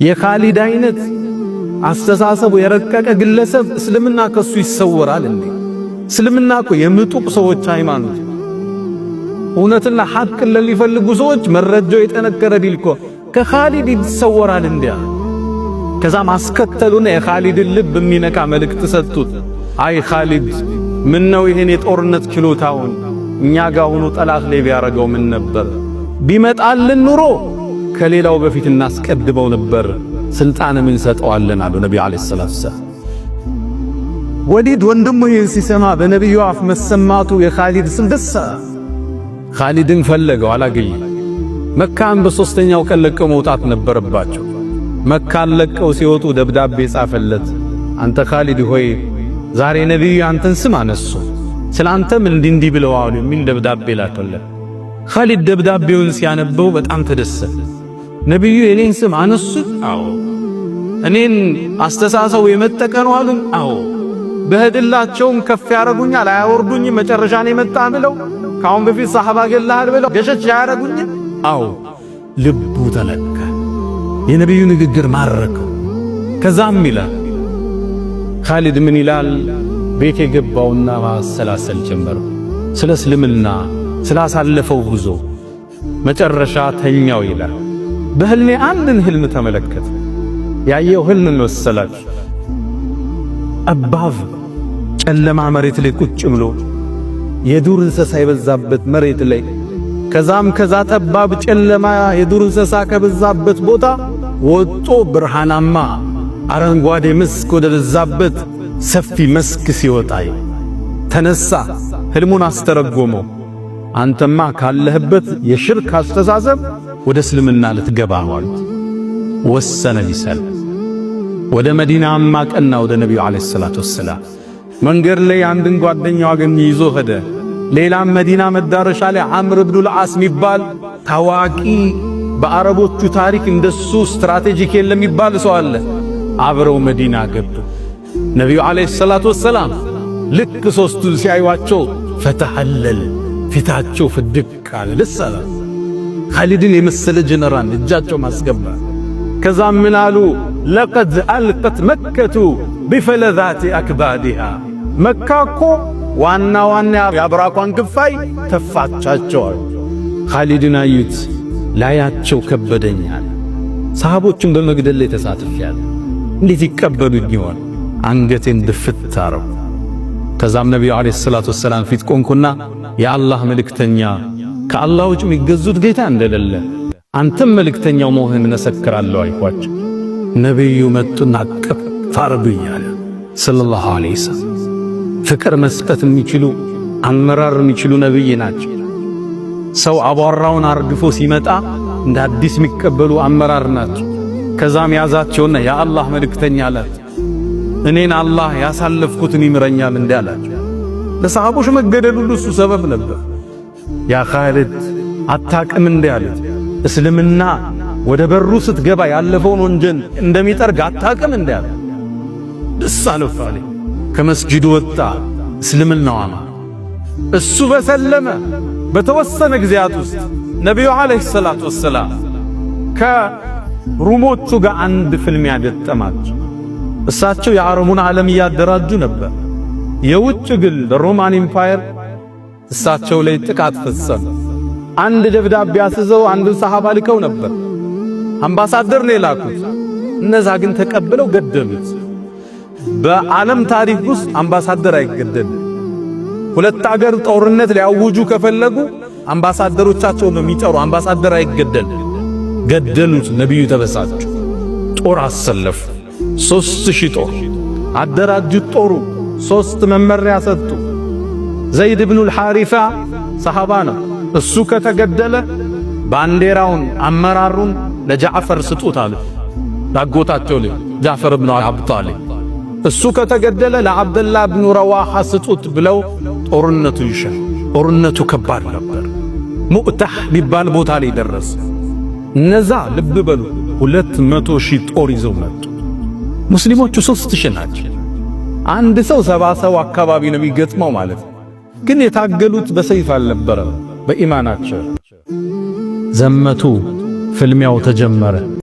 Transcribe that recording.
የኻሊድ አይነት አስተሳሰቡ የረቀቀ ግለሰብ እስልምና ከሱ ይሰወራል እንዴ? እስልምና እኮ የምጡቅ ሰዎች ሃይማኖት፣ እውነትና ሐቅን ለሚፈልጉ ሰዎች መረጃው የጠነከረ ዲል እኮ ከኻሊድ ይሰወራል እንዴ? ከዛ ማስከተሉና የኻሊድን ልብ የሚነካ መልእክት ሰጡት። አይ ኻሊድ ምን ነው ይሄን የጦርነት ችሎታውን እኛ ጋር ሆኖ ጠላት ላይ ቢያረገው ምን ነበር? ቢመጣልን ኑሮ ከሌላው በፊት እናስቀድመው ነበር፣ ስልጣን ምን ሰጠዋለን አሉ ነብዩ አለይሂ ሰላቱ ወሰላም። ወሊድ ወንድሙ ይህን ሲሰማ በነብዩ አፍ መሰማቱ የኻሊድ ስም ደስ ኻሊድን ፈለገው፣ አላገኘም። መካን በሶስተኛው ቀን ለቀው መውጣት ነበረባቸው። መካን ለቀው ሲወጡ ደብዳቤ ጻፈለት። አንተ ኻሊድ ሆይ ዛሬ ነብዩ አንተን ስም አነሱ፣ ስላንተም እንዲህ ብለዋል የሚል ደብዳቤ ላከለት። ኻሊድ ደብዳቤውን ሲያነበው በጣም ተደሰተ። ነብዩ የኔን ስም አነሱ? አዎ። እኔን አስተሳሰው የመጠቀ ነው አሉን? አዎ። በህድላቸውም ከፍ ያረጉኛል አያወርዱኝ፣ መጨረሻ ነው የመጣ ብለው ካሁን በፊት ሰሃባ ገላል ብለው ገሸች ያረጉኝ? አዎ። ልቡ ተለካ፣ የነብዩ ንግግር ማረከው። ከዛም ይላል ኻሊድ ምን ይላል? ቤት የገባውና ማሰላሰል ጀመረ ስለ እስልምና ስላሳለፈው ጉዞ። መጨረሻ ተኛው ይላል። በህልሜ አንድን ህልም ተመለከተ። ያየው ህልም መሰላችሁ? አባብ ጨለማ መሬት ላይ ቁጭ ብሎ የዱር እንስሳ የበዛበት መሬት ላይ ከዛ ጠባብ ጨለማ የዱር እንስሳ ከበዛበት ቦታ ወጦ ብርሃናማ አረንጓዴ መስክ ወደ በዛበት ሰፊ መስክ ሲወጣ ተነሳ። ህልሙን አስተረጎመው። አንተማ ካለህበት የሽርክ አስተሳሰብ ወደ እስልምና ልትገባ ማለት ወሰነ። ሊሰልም ወደ መዲናማ ቀና ወደ ነብዩ አለይሂ ሰላቱ ወሰላም መንገድ ላይ አንድን ጓደኛው አገኘ፣ ይዞ ሄደ። ሌላም መዲና መዳረሻ ላይ አምር ኢብኑ አልዓስ የሚባል ታዋቂ በአረቦቹ ታሪክ እንደሱ ስትራቴጂክ የለም የሚባል ሰው አለ። አብረው መዲና ገቡ። ነብዩ አለይሂ ሰላቱ ወሰላም ልክ ሶስቱን ሲያዩዋቸው ፈተሐለል ፊታቸው ፍድቅ አለ። ለሰላ ኻሊድን የመሰለ ጀነራል እጃቸው ማስገባ። ከዛም ምን አሉ? ለቀድ አልቀት መከቱ ቢፈለዛቲ አክባዲሃ፣ መካ እኮ ዋና የአብራኳን ክፋይ ተፋቻቸው። ኻሊድን አዩት፣ ላያቸው ከበደኛል። ሰሃቦችን በመግደል ላይ ተሳትፌያለሁ፣ እንዴት ይቀበሉኝ ይሆን? አንገቴን ድፍት አረው። ከዛም ነብዩ አለይሂ ሰላቱ ወሰላም ፊት ቆንኩና የአላህ መልእክተኛ ከአላህ ውጭ የሚገዙት ጌታ እንደሌለ አንተም መልእክተኛው መሆንህን መሰክራለሁ አልኳቸው። ነብዩ መጡና አቀፍ አረጉኝ አለ ሰለላሁ ዐለይሂ ወሰለም። ፍቅር መስጠት የሚችሉ አመራር የሚችሉ ነብይ ናቸው። ሰው አቧራውን አርግፎ ሲመጣ እንደ አዲስ የሚቀበሉ አመራር ናቸው። ከዛም ያዛቸውና የአላህ መልእክተኛ አላት፣ እኔን አላህ ያሳለፍኩትን ይምረኛል እንዳላቸው። ለሰሃቦች መገደል ሁሉ እሱ ሰበብ ነበር። ያ ኻሊድ አታቅም እንዳሉት እስልምና ወደ በሩ ስትገባ ያለፈውን ወንጀል እንደሚጠርግ አታቅም እንዳለ ደስ አለው። ከመስጂዱ ወጣ፣ እስልምናው አማረ። እሱ በሰለመ በተወሰነ ጊዜያት ውስጥ ነብዩ አለይሂ ሰላቱ ወሰላም ከሩሞቹ ጋር አንድ ፍልሚያ ገጠማቸው። እሳቸው የአረቡን ዓለም እያደራጁ ነበር። የውጭ ግን ሮማን ኢምፓየር እሳቸው ላይ ጥቃት ፈጸመ። አንድ ደብዳቤ አስዘው አንድ ሰሃባ ልከው ነበር፣ አምባሳደር ነው የላኩት። እነዛ ግን ተቀብለው ገደሉት። በዓለም ታሪክ ውስጥ አምባሳደር አይገደልም። ሁለት አገር ጦርነት ሊያውጁ ከፈለጉ አምባሳደሮቻቸውን ነው የሚጠሩ። አምባሳደር አይገደልም። ገደሉት። ነብዩ ተበሳጩ። ጦር አሰለፉ። 3000 ጦር አደራጁት። ጦሩ 3 መመሪያ ሰጡ። ዘይድ ኢብኑ አልሐሪሳ ሰሃባ ነው። እሱ ከተገደለ ባንዴራውን አመራሩን ለጃዕፈር ስጡት አሉ። ዳጎታቸው ላይ ጃዕፈር ኢብኑ አቢ ጣሊብ። እሱ ከተገደለ ለአብደላህ ኢብኑ ረዋሃ ስጡት ብለው ጦርነቱ ይሻል። ጦርነቱ ከባድ ነበር። ሙእታህ ሊባል ቦታ ላይ ደረሰ። እነዛ ልብ በሉ 200,000 ጦር ይዘው መጡ። ሙስሊሞቹ 3000 ናቸው። አንድ ሰው 70 ሰው አካባቢ ነው የሚገጥመው ማለት ነው። ግን የታገሉት በሰይፍ አልነበረም፣ በኢማናቸው ዘመቱ። ፍልሚያው ተጀመረ።